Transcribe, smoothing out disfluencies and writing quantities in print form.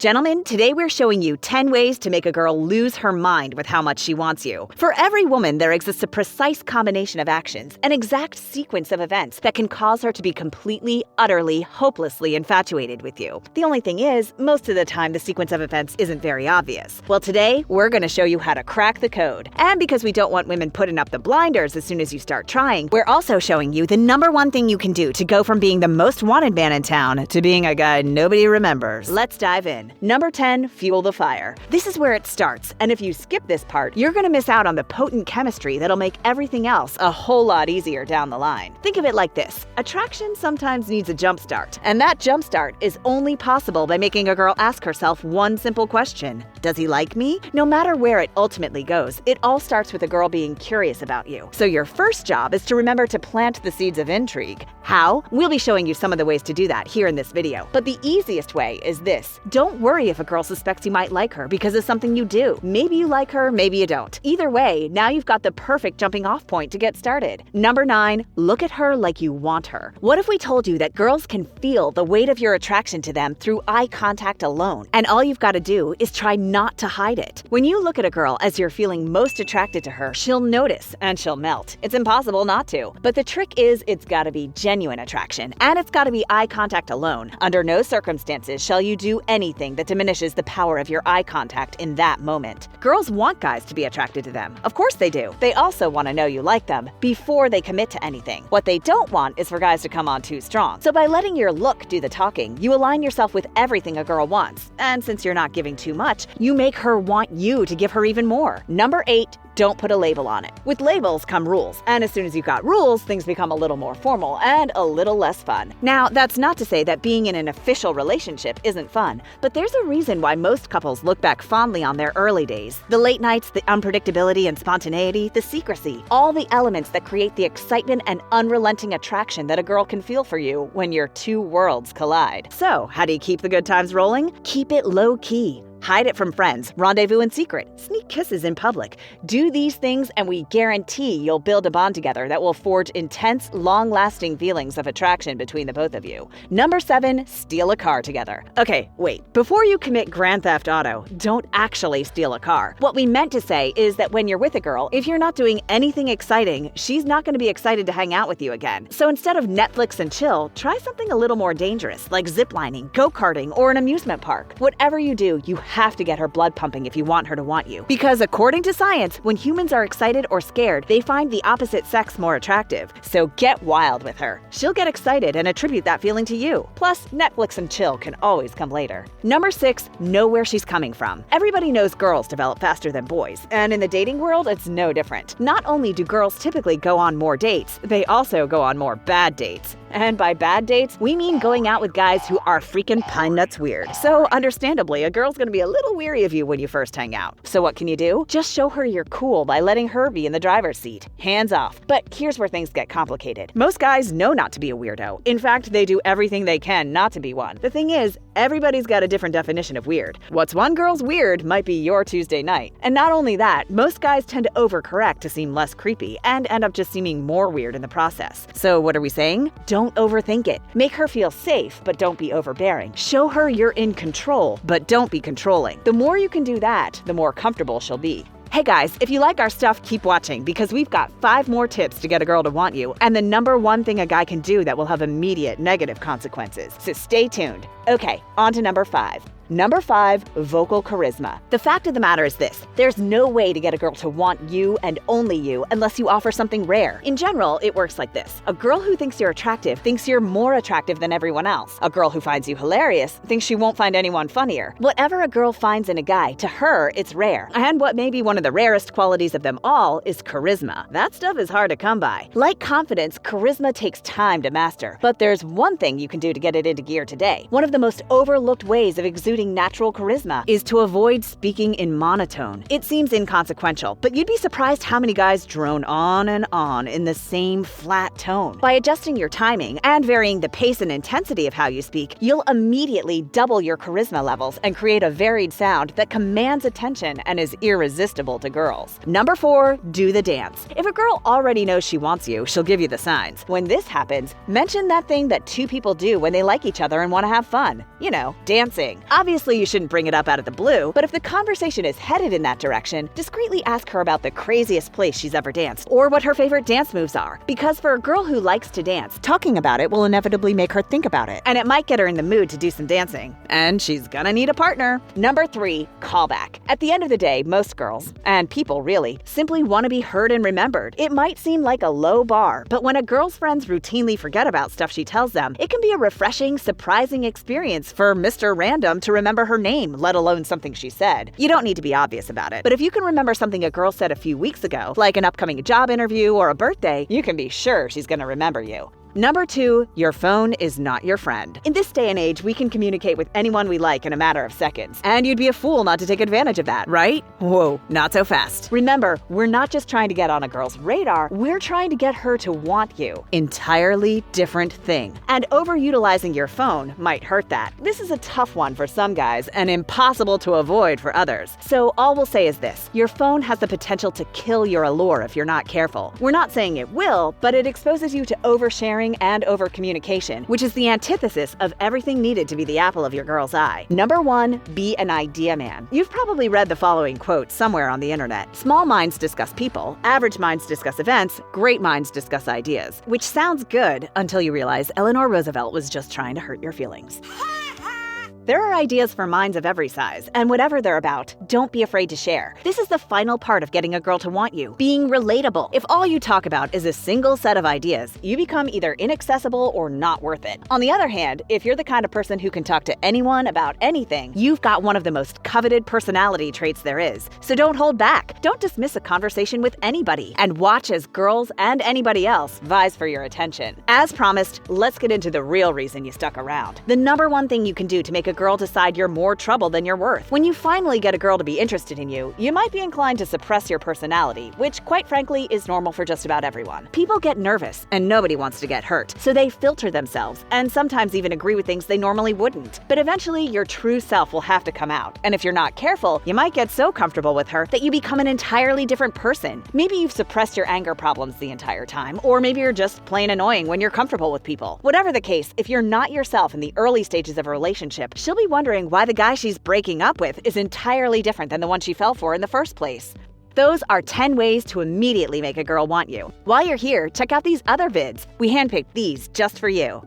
Gentlemen, today we're showing you 10 ways to make a girl lose her mind with how much she wants you. For every woman, there exists a precise combination of actions, an exact sequence of events that can cause her to be completely, utterly, hopelessly infatuated with you. The only thing is, most of the time the sequence of events isn't very obvious. Well, today, we're gonna show you how to crack the code. And because we don't want women putting up the blinders as soon as you start trying, we're also showing you the #1 thing you can do to go from being the most wanted man in town to being a guy nobody remembers. Let's dive in. Number 10, fuel the fire. This is where it starts, and if you skip this part, you're gonna miss out on the potent chemistry that'll make everything else a whole lot easier down the line. Think of it like this. Attraction sometimes needs a jump start, and that jump start is only possible by making a girl ask herself one simple question. Does he like me? No matter where it ultimately goes, it all starts with a girl being curious about you. So your first job is to remember to plant the seeds of intrigue. How? We'll be showing you some of the ways to do that here in this video. But the easiest way is this. Don't worry if a girl suspects you might like her because of something you do. Maybe you like her, maybe you don't. Either way, now you've got the perfect jumping off point to get started. Number 9, look at her like you want her. What if we told you that girls can feel the weight of your attraction to them through eye contact alone, and all you've got to do is try not to hide it? When you look at a girl as you're feeling most attracted to her, she'll notice and she'll melt. It's impossible not to. But the trick is it's got to be genuine attraction, and it's got to be eye contact alone. Under no circumstances shall you do anything that diminishes the power of your eye contact in that moment. Girls want guys to be attracted to them. Of course they do. They also want to know you like them before they commit to anything. What they don't want is for guys to come on too strong. So by letting your look do the talking, you align yourself with everything a girl wants. And since you're not giving too much, you make her want you to give her even more. Number 8, don't put a label on it. With labels come rules, and as soon as you've got rules, things become a little more formal and a little less fun. Now, that's not to say that being in an official relationship isn't fun, but there's a reason why most couples look back fondly on their early days. The late nights, the unpredictability and spontaneity, the secrecy, all the elements that create the excitement and unrelenting attraction that a girl can feel for you when your two worlds collide. So, how do you keep the good times rolling? Keep it low-key. Hide it from friends, rendezvous in secret, sneak kisses in public. Do these things and we guarantee you'll build a bond together that will forge intense, long-lasting feelings of attraction between the both of you. Number 7, steal a car together. Okay, wait. Before you commit Grand Theft Auto, don't actually steal a car. What we meant to say is that when you're with a girl, if you're not doing anything exciting, she's not going to be excited to hang out with you again. So instead of Netflix and chill, try something a little more dangerous, like ziplining, go-karting, or an amusement park. Whatever you do, you have to get her blood pumping if you want her to want you. Because according to science, when humans are excited or scared, they find the opposite sex more attractive. So get wild with her. She'll get excited and attribute that feeling to you. Plus, Netflix and chill can always come later. Number 6, know where she's coming from. Everybody knows girls develop faster than boys, and in the dating world, it's no different. Not only do girls typically go on more dates, they also go on more bad dates. And by bad dates, we mean going out with guys who are freaking pine nuts weird. So understandably, a girl's gonna be a little weary of you when you first hang out. So what can you do? Just show her you're cool by letting her be in the driver's seat. Hands off. But here's where things get complicated. Most guys know not to be a weirdo. In fact, they do everything they can not to be one. The thing is, everybody's got a different definition of weird. What's one girl's weird might be your Tuesday night. And not only that, most guys tend to overcorrect to seem less creepy and end up just seeming more weird in the process. So what are we saying? Don't overthink it. Make her feel safe, but don't be overbearing. Show her you're in control, but don't be controlling. The more you can do that, the more comfortable she'll be. Hey guys, if you like our stuff, keep watching because we've got 5 more tips to get a girl to want you and the #1 thing a guy can do that will have immediate negative consequences. So stay tuned. Okay, on to number 5. Number 5, vocal charisma. The fact of the matter is this: there's no way to get a girl to want you and only you unless you offer something rare. In general, it works like this. A girl who thinks you're attractive thinks you're more attractive than everyone else. A girl who finds you hilarious thinks she won't find anyone funnier. Whatever a girl finds in a guy, to her, it's rare. And what may be one of the rarest qualities of them all is charisma. That stuff is hard to come by. Like confidence, charisma takes time to master. But there's one thing you can do to get it into gear today. One of the most overlooked ways of exuding natural charisma is to avoid speaking in monotone. It seems inconsequential, but you'd be surprised how many guys drone on and on in the same flat tone. By adjusting your timing and varying the pace and intensity of how you speak, you'll immediately double your charisma levels and create a varied sound that commands attention and is irresistible to girls. Number 4, do the dance. If a girl already knows she wants you, she'll give you the signs. When this happens, mention that thing that two people do when they like each other and want to have fun. You know, dancing. Obviously, Obviously, you shouldn't bring it up out of the blue, but if the conversation is headed in that direction, discreetly ask her about the craziest place she's ever danced or what her favorite dance moves are. Because for a girl who likes to dance, talking about it will inevitably make her think about it, and it might get her in the mood to do some dancing. And she's gonna need a partner. Number 3, callback. At the end of the day, most girls, and people really, simply want to be heard and remembered. It might seem like a low bar, but when a girl's friends routinely forget about stuff she tells them, it can be a refreshing, surprising experience for Mr. Random to remember her name, let alone something she said. You don't need to be obvious about it, but if you can remember something a girl said a few weeks ago, like an upcoming job interview or a birthday, you can be sure she's gonna remember you. Number 2, your phone is not your friend. In this day and age, we can communicate with anyone we like in a matter of seconds. And you'd be a fool not to take advantage of that, right? Whoa, not so fast. Remember, we're not just trying to get on a girl's radar, we're trying to get her to want you. Entirely different thing. And overutilizing your phone might hurt that. This is a tough one for some guys and impossible to avoid for others. So all we'll say is this: your phone has the potential to kill your allure if you're not careful. We're not saying it will, but it exposes you to oversharing and over-communication, which is the antithesis of everything needed to be the apple of your girl's eye. Number 1, be an idea man. You've probably read the following quote somewhere on the internet: small minds discuss people, average minds discuss events, great minds discuss ideas. Which sounds good until you realize Eleanor Roosevelt was just trying to hurt your feelings. There are ideas for minds of every size, and whatever they're about, don't be afraid to share. This is the final part of getting a girl to want you: being relatable. If all you talk about is a single set of ideas, you become either inaccessible or not worth it. On the other hand, if you're the kind of person who can talk to anyone about anything, you've got one of the most coveted personality traits there is. So don't hold back. Don't dismiss a conversation with anybody, and watch as girls and anybody else vies for your attention. As promised, let's get into the real reason you stuck around. The number 1 thing you can do to make a girl decide you're more trouble than you're worth. When you finally get a girl to be interested in you, you might be inclined to suppress your personality, which quite frankly is normal for just about everyone. People get nervous and nobody wants to get hurt, so they filter themselves and sometimes even agree with things they normally wouldn't. But eventually your true self will have to come out, and if you're not careful, you might get so comfortable with her that you become an entirely different person. Maybe you've suppressed your anger problems the entire time, or maybe you're just plain annoying when you're comfortable with people. Whatever the case, if you're not yourself in the early stages of a relationship, she'll be wondering why the guy she's breaking up with is entirely different than the one she fell for in the first place. Those are 10 ways to immediately make a girl want you. While you're here, check out these other vids. We handpicked these just for you.